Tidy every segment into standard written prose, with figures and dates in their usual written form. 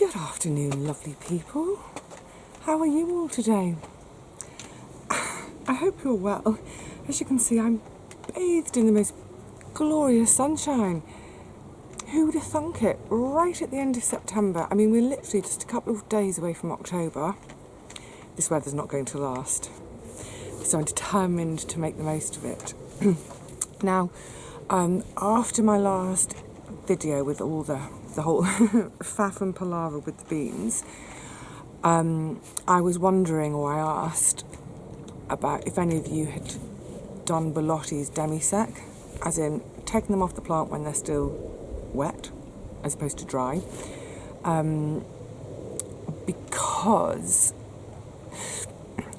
Good afternoon, lovely people. How are you all today? I hope you're well. As you can see, I'm bathed in the most glorious sunshine. Who would have thunk it? Right at the end of September. I mean, we're literally just a couple of days away from October. This weather's not going to last. So I'm determined to make the most of it. Now, after my last video with all the whole faff and palaver with the beans, I was wondering, or I asked about if any of you had done Bellotti's demi-sec, as in taking them off the plant when they're still wet as opposed to dry, because,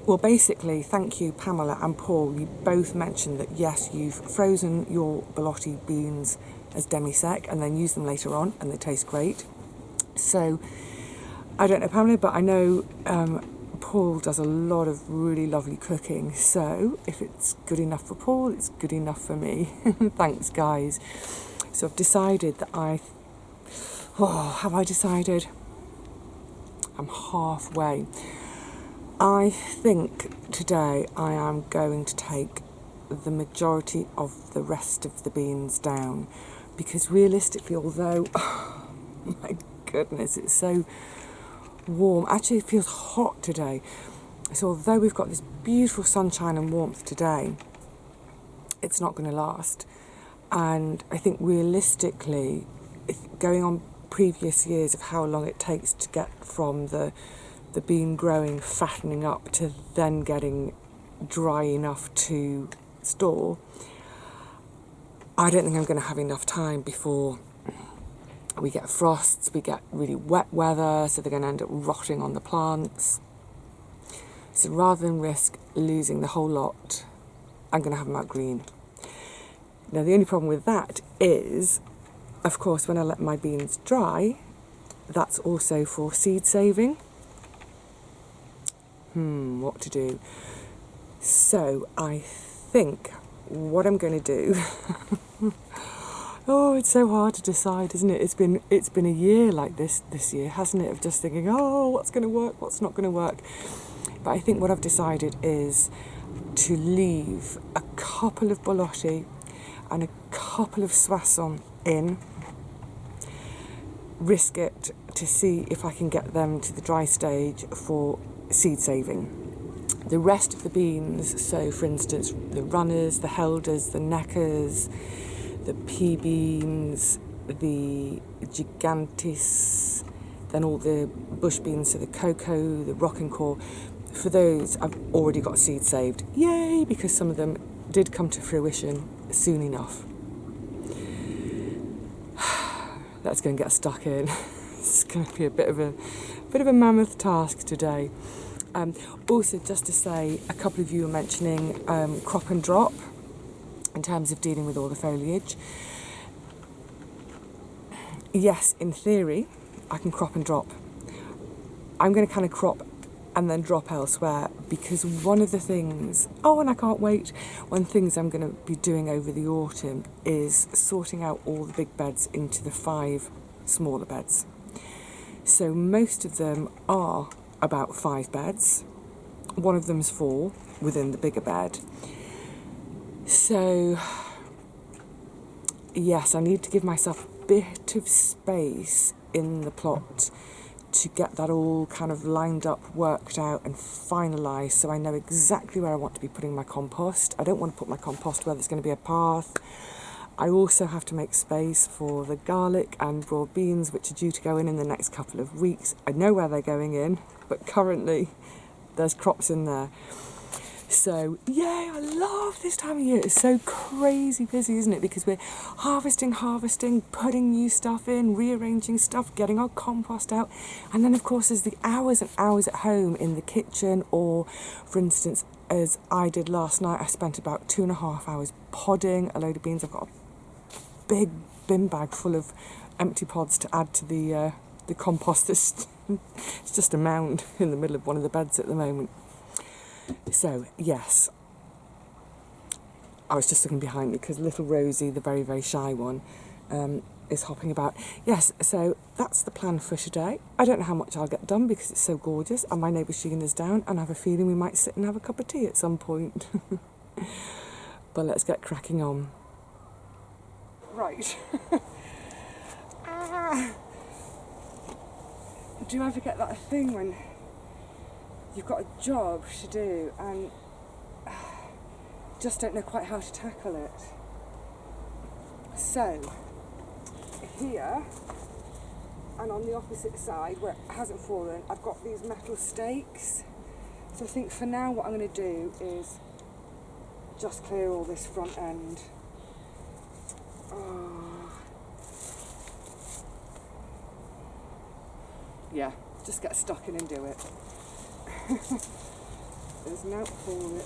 well, basically, thank you, Pamela and Paul, you both mentioned that yes, you've frozen your Bellotti beans as demi-sec and then use them later on, and they taste great. So I don't know, Pamela, but I know Paul does a lot of really lovely cooking, so if it's good enough for Paul, it's good enough for me. Thanks, guys. So I've decided that have I decided? I'm halfway. I think today I am going to take the majority of the rest of the beans down, because realistically, although, oh my goodness, it's so warm. Actually, it feels hot today. So although we've got this beautiful sunshine and warmth today, it's not going to last. And I think realistically, going on previous years of how long it takes to get from the bean growing, fattening up, to then getting dry enough to store, I don't think I'm going to have enough time before we get frosts, we get really wet weather, so they're going to end up rotting on the plants. So rather than risk losing the whole lot, I'm going to have them out green. Now the only problem with that is, of course, when I let my beans dry, that's also for seed saving. What to do? So I think what I'm going to do oh, it's so hard to decide, isn't it? It's been a year like this year, hasn't it, of just thinking, oh, what's going to work, what's not going to work. But I think what I've decided is to leave a couple of Bellotti and a couple of Soissons in, risk it to see if I can get them to the dry stage for seed saving. The rest of the beans, so for instance the runners, the helders, the neckers, the pea beans, the gigantis, then all the bush beans, so the cocoa, the rocking core, for those I've already got seed saved. Yay, because some of them did come to fruition soon enough. Let's go and get stuck in. It's going to be a bit of a mammoth task today. Also, just to say, a couple of you were mentioning crop and drop in terms of dealing with all the foliage. Yes, in theory, I can crop and drop. I'm going to kind of crop and then drop elsewhere, because one of the things, and I can't wait, one of the things I'm going to be doing over the autumn is sorting out all the big beds into the 5 smaller beds. So most of them are about 5 beds. One of them's 4 within the bigger bed. So yes, I need to give myself a bit of space in the plot to get that all kind of lined up, worked out and finalised, so I know exactly where I want to be putting my compost. I don't want to put my compost where there's going to be a path. I also have to make space for the garlic and broad beans, which are due to go in the next couple of weeks. I know where they're going in, but currently there's crops in there. So, yay, I love this time of year. It's so crazy busy, isn't it? Because we're harvesting, putting new stuff in, rearranging stuff, getting our compost out. And then, of course, there's the hours and hours at home in the kitchen, or, for instance, as I did last night, I spent about 2.5 hours podding a load of beans. I've got a big bin bag full of empty pods to add to the compost. It's just a mound in the middle of one of the beds at the moment. So, yes, I was just looking behind me because little Rosie, the very, very shy one, is hopping about. Yes, so that's the plan for today. I don't know how much I'll get done because it's so gorgeous and my neighbour Sheena's down, and I have a feeling we might sit and have a cup of tea at some point. But let's get cracking on. Right. Do you ever get that thing when you've got a job to do and just don't know quite how to tackle it? So, here, and on the opposite side where it hasn't fallen, I've got these metal stakes. So I think for now what I'm going to do is just clear all this front end. Yeah, just get stuck in and do it. There's no for it.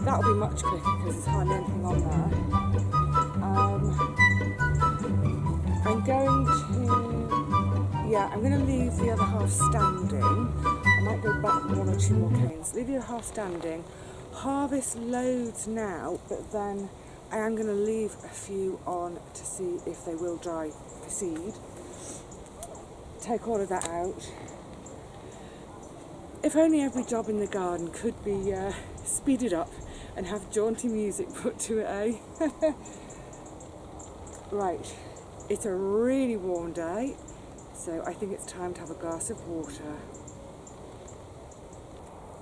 That'll be much quicker because there's hardly anything on there. I'm going to leave the other half standing. I might go back one or two more canes. Leave the other half standing. Harvest loads now, but then I am going to leave a few on to see if they will dry for seed. Take all of that out. If only every job in the garden could be speeded up and have jaunty music put to it, eh? Right, it's a really warm day, so I think it's time to have a glass of water.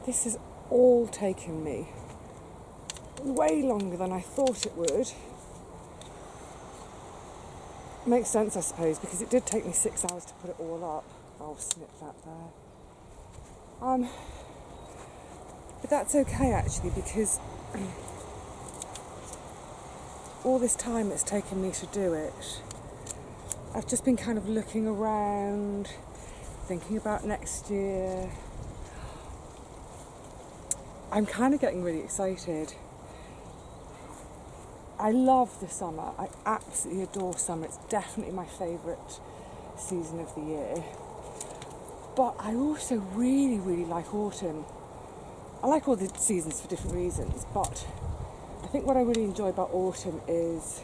This has all taken me way longer than I thought it would. Makes sense, I suppose, because it did take me 6 hours to put it all up. I'll snip that there. But that's okay actually, because all this time it's taken me to do it, I've just been kind of looking around, thinking about next year. I'm kind of getting really excited. I love the summer. I absolutely adore summer. It's definitely my favourite season of the year. But I also really, really like autumn. I like all the seasons for different reasons, but I think what I really enjoy about autumn is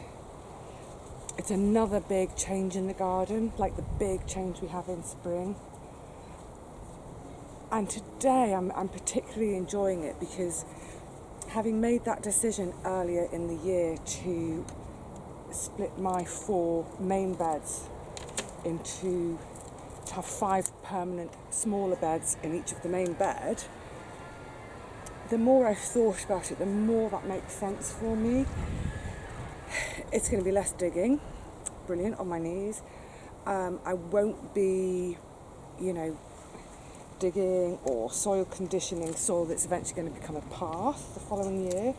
it's another big change in the garden, like the big change we have in spring. And today I'm particularly enjoying it because having made that decision earlier in the year to split my 4 main beds to have 5 permanent smaller beds in each of the main bed, the more I've thought about it, the more that makes sense for me. It's going to be less digging, brilliant, on my knees, I won't be, digging or soil conditioning soil that's eventually going to become a path the following year,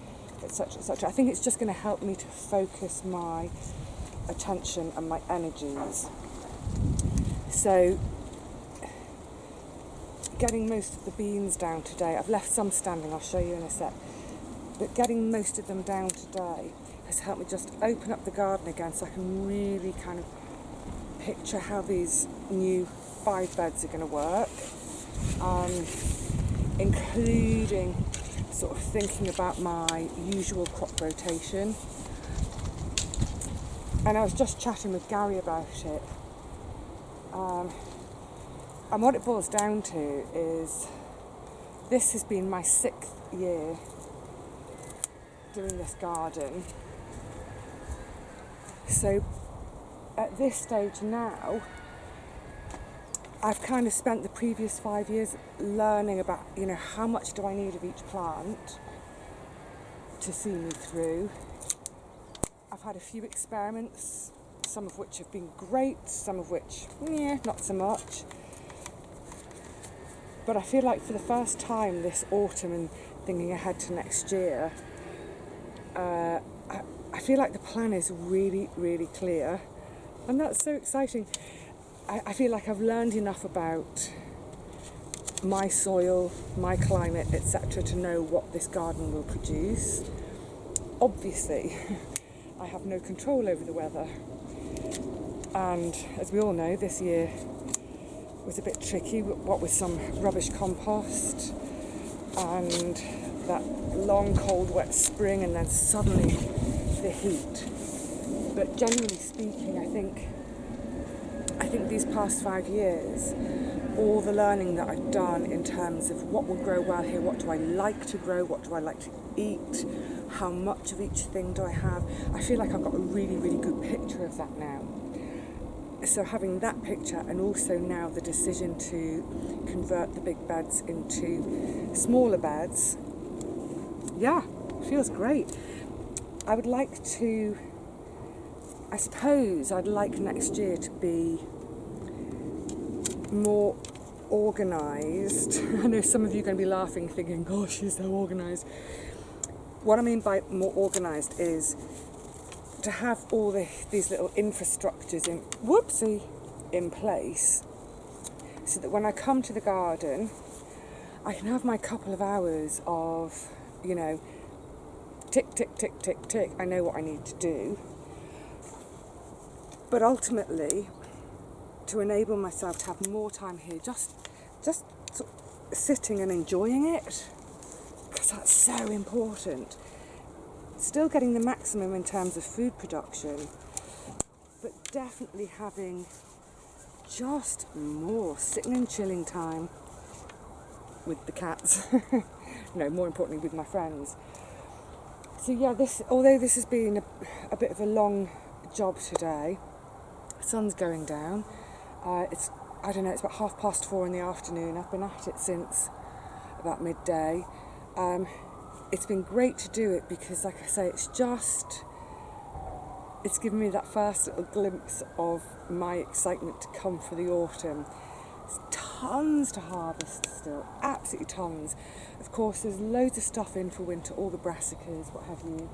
etc., etc. I think it's just going to help me to focus my attention and my energies. So, getting most of the beans down today, I've left some standing, I'll show you in a sec, but getting most of them down today has helped me just open up the garden again so I can really kind of picture how these new 5 beds are going to work, including sort of thinking about my usual crop rotation. And I was just chatting with Gary about it, and what it boils down to is this has been my 6th year doing this garden. So at this stage now, I've kind of spent the previous 5 years learning about, how much do I need of each plant to see me through. I've had a few experiments, some of which have been great, some of which, not so much. But I feel like for the first time this autumn and thinking ahead to next year, I feel like the plan is really, really clear. And that's so exciting. I feel like I've learned enough about my soil, my climate, etc. to know what this garden will produce. Obviously, I have no control over the weather. And as we all know, this year was a bit tricky, what with some rubbish compost and that long, cold, wet spring and then suddenly the heat. But generally speaking, I think these past 5 years, all the learning that I've done in terms of what will grow well here, what do I like to grow, what do I like to eat, how much of each thing do I have, I feel like I've got a really, really good picture of that now. So having that picture and also now the decision to convert the big beds into smaller beds, feels great. I'd like next year to be more organised. I know some of you are going to be laughing, thinking, gosh, she's so organised. What I mean by more organised is to have all these little infrastructures in place, so that when I come to the garden, I can have my couple of hours of, tick, tick, tick, tick, tick. I know what I need to do. But ultimately, to enable myself to have more time here, just sort of sitting and enjoying it, because that's so important. Still getting the maximum in terms of food production, but definitely having just more sitting and chilling time with the cats. More importantly with my friends. So although this has been a bit of a long job today, the sun's going down. It's about 4:30 in the afternoon. I've been at it since about midday. It's been great to do it because, like I say, it's given me that first little glimpse of my excitement to come for the autumn. There's tons to harvest still, absolutely tons. Of course, there's loads of stuff in for winter, all the brassicas, what have you.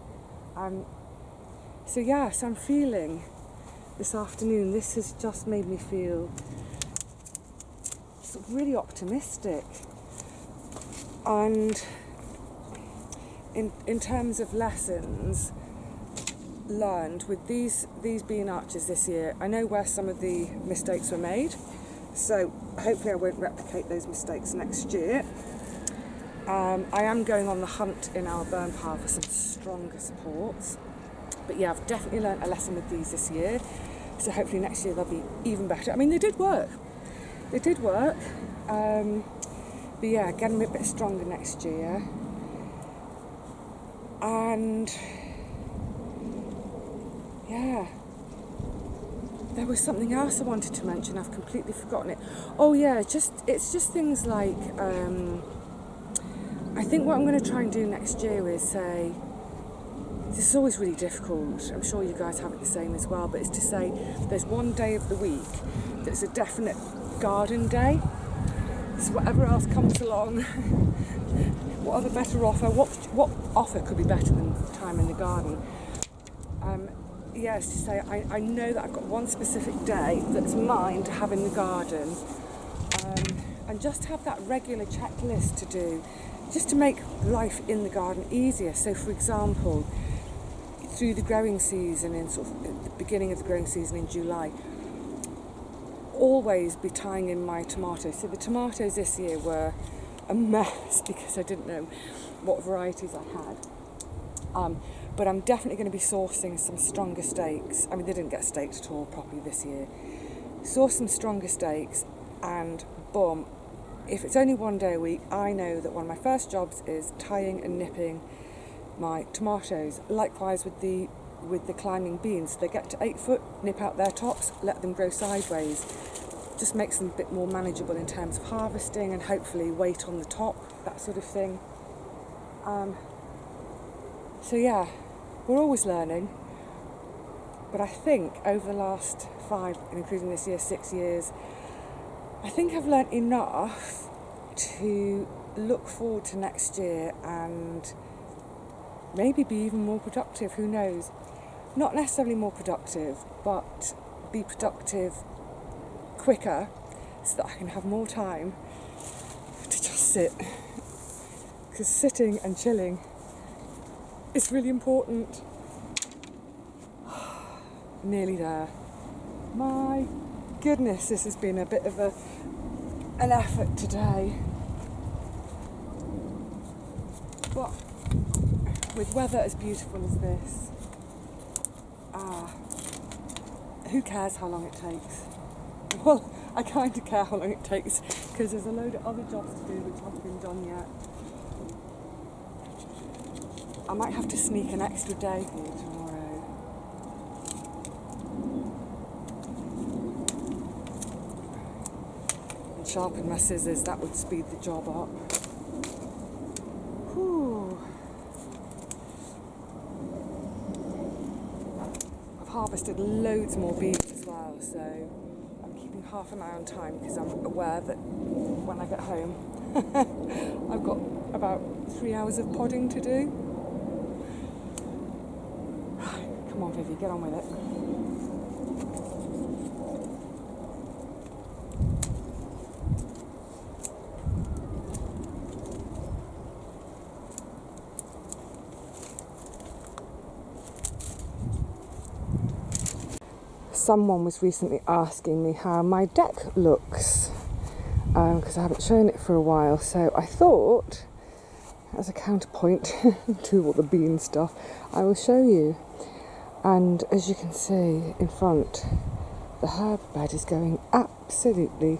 So I'm feeling this afternoon, this has just made me feel sort of really optimistic. And in terms of lessons learned with these bean arches this year, I know where some of the mistakes were made, so hopefully I won't replicate those mistakes next year. I am going on the hunt in our burn pile for some stronger supports, but I've definitely learnt a lesson with these this year, so hopefully next year they'll be even better. I mean, they did work, but getting a bit stronger next year. And there was something else I wanted to mention. I've completely forgotten it. It's just things like I think what I'm going to try and do next year is say this is always really difficult. I'm sure you guys have it the same as well, but it's to say there's one day of the week that's a definite garden day. So whatever else comes along, what other better offer, what offer could be better than time in the garden? It's to say I know that I've got one specific day that's mine to have in the garden, and just have that regular checklist to do, just to make life in the garden easier. So for example, through the growing season, in sort of the beginning of the growing season in July, always be tying in my tomatoes. So the tomatoes this year were a mess because I didn't know what varieties I had. But I'm definitely going to be sourcing some stronger stakes. I mean, they didn't get staked at all properly this year. Source some stronger stakes, and boom, if it's only one day a week, I know that one of my first jobs is tying and nipping my tomatoes. Likewise with the climbing beans. They get to 8 foot, nip out their tops, let them grow sideways. Just makes them a bit more manageable in terms of harvesting, and hopefully weight on the top, that sort of thing. So yeah, we're always learning. But I think over the last 5, including this year, 6 years, I think I've learnt enough to look forward to next year and maybe be even more productive, who knows. Not necessarily more productive, but be productive quicker so that I can have more time to just sit. Because sitting and chilling is really important. Nearly there. My goodness, this has been a bit of an effort today. But with weather as beautiful as this, who cares how long it takes? Well, I kind of care how long it takes, because there's a load of other jobs to do which haven't been done yet. I might have to sneak an extra day for tomorrow. And sharpen my scissors, that would speed the job up. Whew. I've harvested loads more beans as well, so I'm keeping half an eye on time because I'm aware that when I get home I've got about 3 hours of podding to do. Come on, Vivi, get on with it. Someone was recently asking me how my deck looks, because I haven't shown it for a while, so I thought, as a counterpoint to all the bean stuff, I will show you. And as you can see in front, the herb bed is going absolutely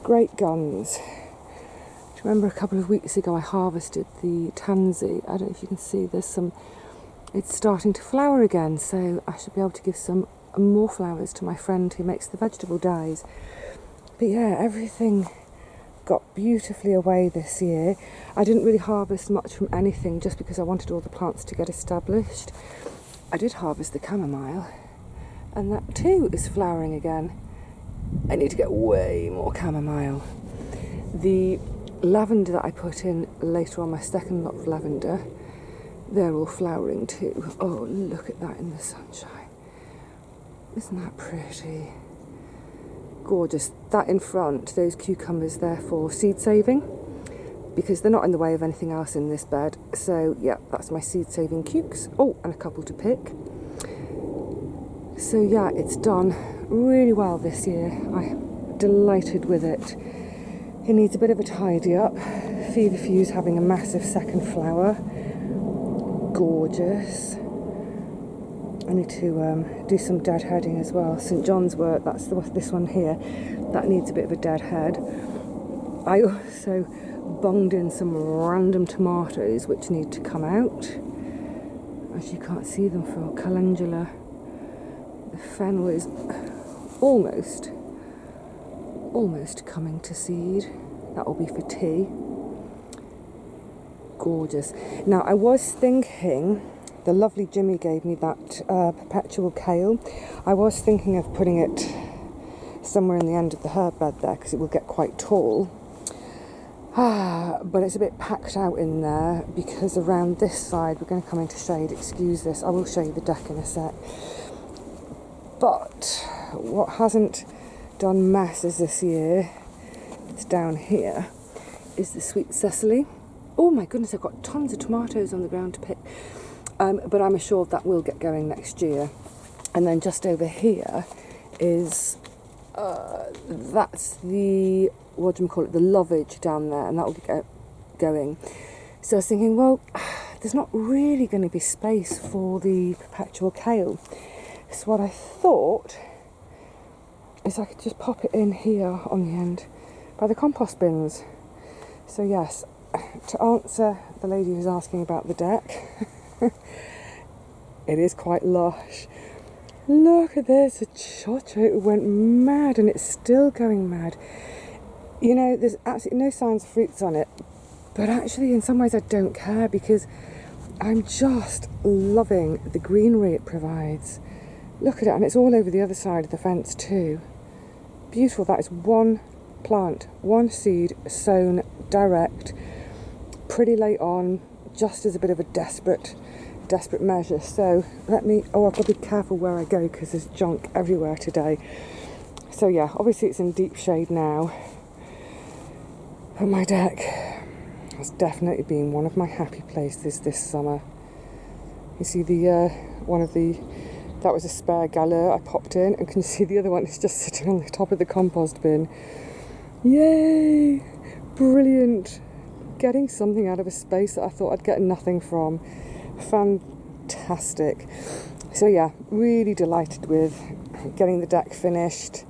great guns. Do you remember a couple of weeks ago I harvested the tansy? I don't know if you can see, it's starting to flower again, so I should be able to give some more flowers to my friend who makes the vegetable dyes. But yeah, everything got beautifully away this year. I didn't really harvest much from anything just because I wanted all the plants to get established. I did harvest the chamomile, and that too is flowering again. I need to get way more chamomile. The lavender that I put in later on, my second lot of lavender, they're all flowering too. Oh, look at that in the sunshine. Isn't that pretty? Gorgeous. That in front, those cucumbers, they're for seed saving, because they're not in the way of anything else in this bed. So yeah, that's my seed saving cukes. Oh, and a couple to pick. So yeah, it's done really well this year. I'm delighted with it. It needs a bit of a tidy up. Feverfew's having a massive second flower. Gorgeous. I need to do some deadheading as well. St John's wort, that's this one here. That needs a bit of a deadhead. I also bunged in some random tomatoes which need to come out. As you can't see them for calendula. The fennel is almost coming to seed. That will be for tea. Gorgeous. Now I was thinking the lovely Jimmy gave me that perpetual kale. I was thinking of putting it somewhere in the end of the herb bed there because it will get quite tall. But it's a bit packed out in there because around this side we're going to come into shade. Excuse this, I will show you the deck in a sec. But what hasn't done masses this year, it's down here, is the sweet Cecily. Oh my goodness, I've got tons of tomatoes on the ground to pick. But I'm assured that will get going next year. And then just over here is, that's the, what do you call it, the lovage down there, and that will get going. So I was thinking, well, there's not really going to be space for the perpetual kale. So what I thought is I could just pop it in here on the end by the compost bins. So yes, to answer the lady who's asking about the deck, it is quite lush. Look at this, the chocho went mad and it's still going mad. You know, there's absolutely no signs of fruits on it, but actually in some ways I don't care because I'm just loving the greenery it provides. Look at it, and it's all over the other side of the fence too. Beautiful. That is one plant, one seed, sown direct, pretty late on, just as a bit of a desperate measure. So let me, I've got to be careful where I go because there's junk everywhere today. So yeah, obviously it's in deep shade now. But my deck has definitely been one of my happy places this summer. You see that was a spare galère I popped in, and can you see the other one is just sitting on the top of the compost bin. Yay! Brilliant! Getting something out of a space that I thought I'd get nothing from. Fantastic. So yeah, really delighted with getting the deck finished.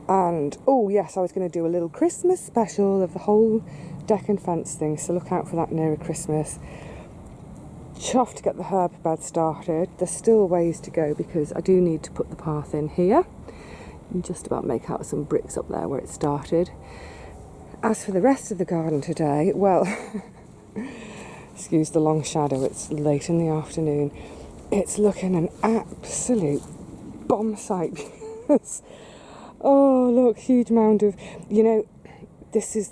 And oh yes, I was going to do a little Christmas special of the whole deck and fence thing, so look out for that nearer Christmas. Chuffed to get the herb bed started. There's still ways to go because I do need to put the path in here and just about make out some bricks up there where it started. As for the rest of the garden today, well, excuse the long shadow, it's late in the afternoon. It's looking an absolute bomb site because, oh look, huge mound of, you know, there's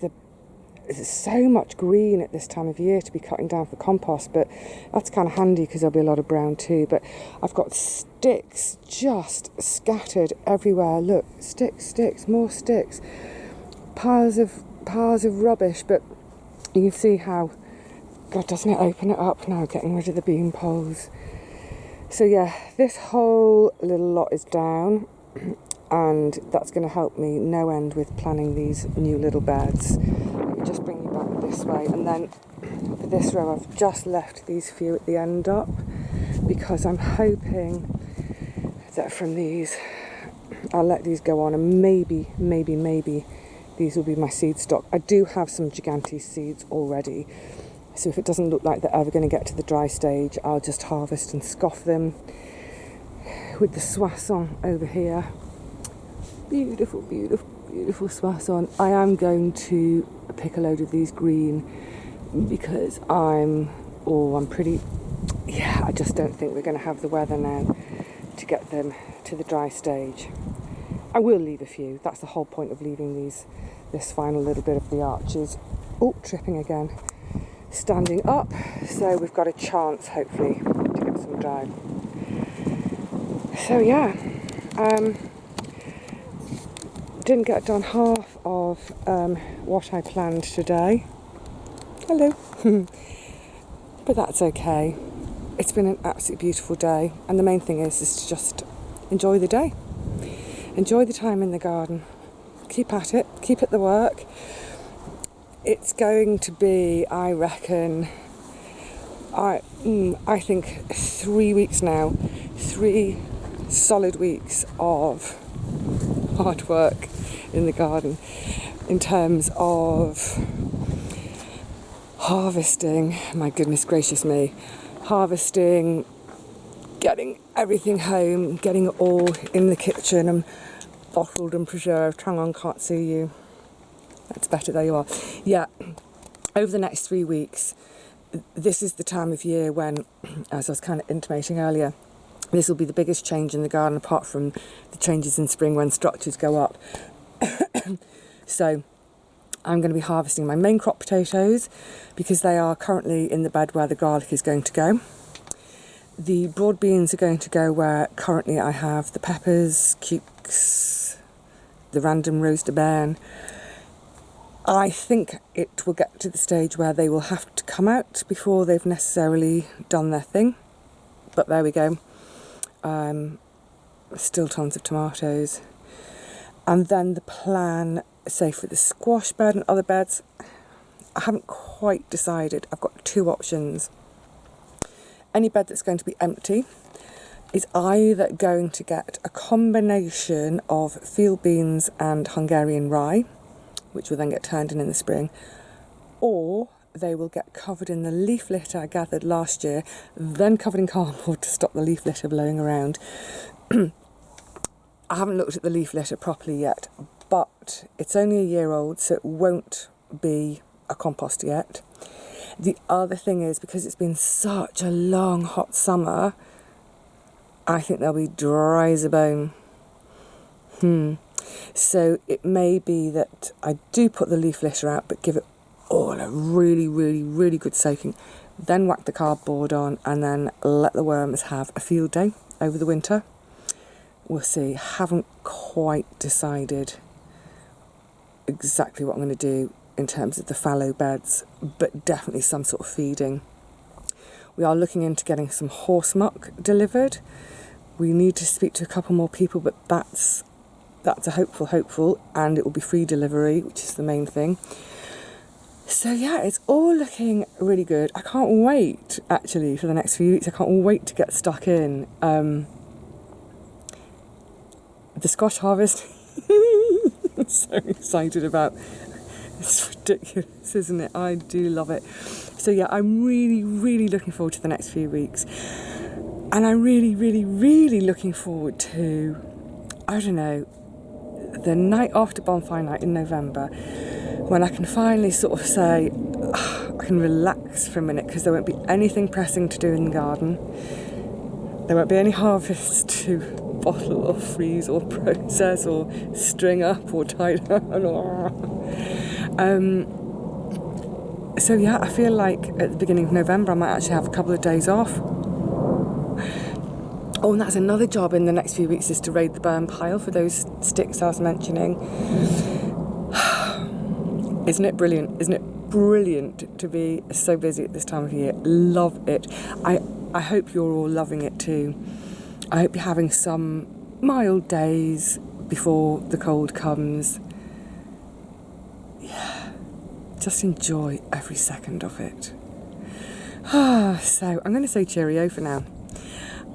so much green at this time of year to be cutting down for compost, but that's kind of handy because there'll be a lot of brown too. But I've got sticks just scattered everywhere. Look, sticks, more sticks, piles of rubbish. But you can see how, God, doesn't it open it up now, getting rid of the bean poles. So yeah, this whole little lot is down, and that's going to help me no end with planning these new little beds. Just bring you back this way, and then for this row I've just left these few at the end up because I'm hoping that from these I'll let these go on, and maybe these will be my seed stock. I do have some Gigantes seeds already, so if it doesn't look like they're ever going to get to the dry stage, I'll just harvest and scoff them with the Soissons over here. Beautiful Soissons. I am going to pick a load of these green because I just don't think we're going to have the weather now to get them to the dry stage. I will leave a few. That's the whole point of leaving this final little bit of the arches. Oh, tripping again. Standing up, so we've got a chance hopefully to get some dry. So yeah, didn't get done half of what I planned today. Hello. But that's okay. It's been an absolutely beautiful day, and the main thing is to just enjoy the day. Enjoy the time in the garden. Keep at it. Keep at the work. It's going to be, I reckon, I think 3 weeks now. 3 solid weeks of hard work in the garden in terms of harvesting, my goodness gracious me, harvesting, getting everything home, getting it all in the kitchen and bottled and preserved. Hang on, can't see you. That's better, there you are. Yeah, over the next 3 weeks, this is the time of year when, as I was kind of intimating earlier, this will be the biggest change in the garden apart from the changes in spring when structures go up. So I'm going to be harvesting my main crop potatoes because they are currently in the bed where the garlic is going to go. The broad beans are going to go where currently I have the peppers, cukes, the random rose de bain. I think it will get to the stage where they will have to come out before they've necessarily done their thing. But there we go. Still tons of tomatoes. And then the plan, say for the squash bed and other beds, I haven't quite decided. I've got two options. Any bed that's going to be empty is either going to get a combination of field beans and Hungarian rye, which will then get turned in the spring, or they will get covered in the leaf litter I gathered last year, then covered in cardboard to stop the leaf litter blowing around. I haven't looked at the leaf litter properly yet, but it's only a year old, so it won't be a compost yet. The other thing is, because it's been such a long, hot summer, I think they'll be dry as a bone. So it may be that I do put the leaf litter out, but give it all a really, really, really good soaking, then whack the cardboard on, and then let the worms have a field day over the winter. We'll see. Haven't quite decided exactly what I'm going to do in terms of the fallow beds, but definitely some sort of feeding. We are looking into getting some horse muck delivered. We need to speak to a couple more people, but that's a hopeful, and it will be free delivery, which is the main thing. So yeah, it's all looking really good. I can't wait, actually, for the next few weeks. I can't wait to get stuck in. The squash harvest, I'm so excited about. It's ridiculous, isn't it? I do love it. So yeah, I'm really, really looking forward to the next few weeks. And I'm really, really, really looking forward to, I don't know, the night after bonfire night in November, when I can finally sort of say, I can relax for a minute, because there won't be anything pressing to do in the garden. There won't be any harvest to bottle or freeze or process or string up or tie down. So yeah, I feel like at the beginning of November I might actually have a couple of days off. Oh, and that's another job in the next few weeks, is to raid the burn pile for those sticks I was mentioning. Isn't it brilliant? Isn't it brilliant to be so busy at this time of year? Love it. I hope you're all loving it too. I hope you're having some mild days before the cold comes. Yeah, just enjoy every second of it. So I'm going to say cheerio for now.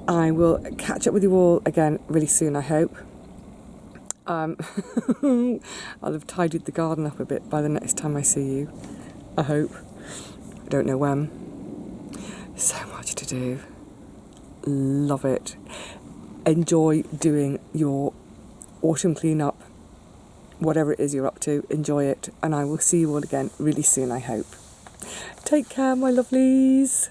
I will catch up with you all again really soon, I hope. I'll have tidied the garden up a bit by the next time I see you. I hope. I don't know when. So much to do. Love it. Enjoy doing your autumn clean-up. Whatever it is you're up to, enjoy it. And I will see you all again really soon, I hope. Take care, my lovelies.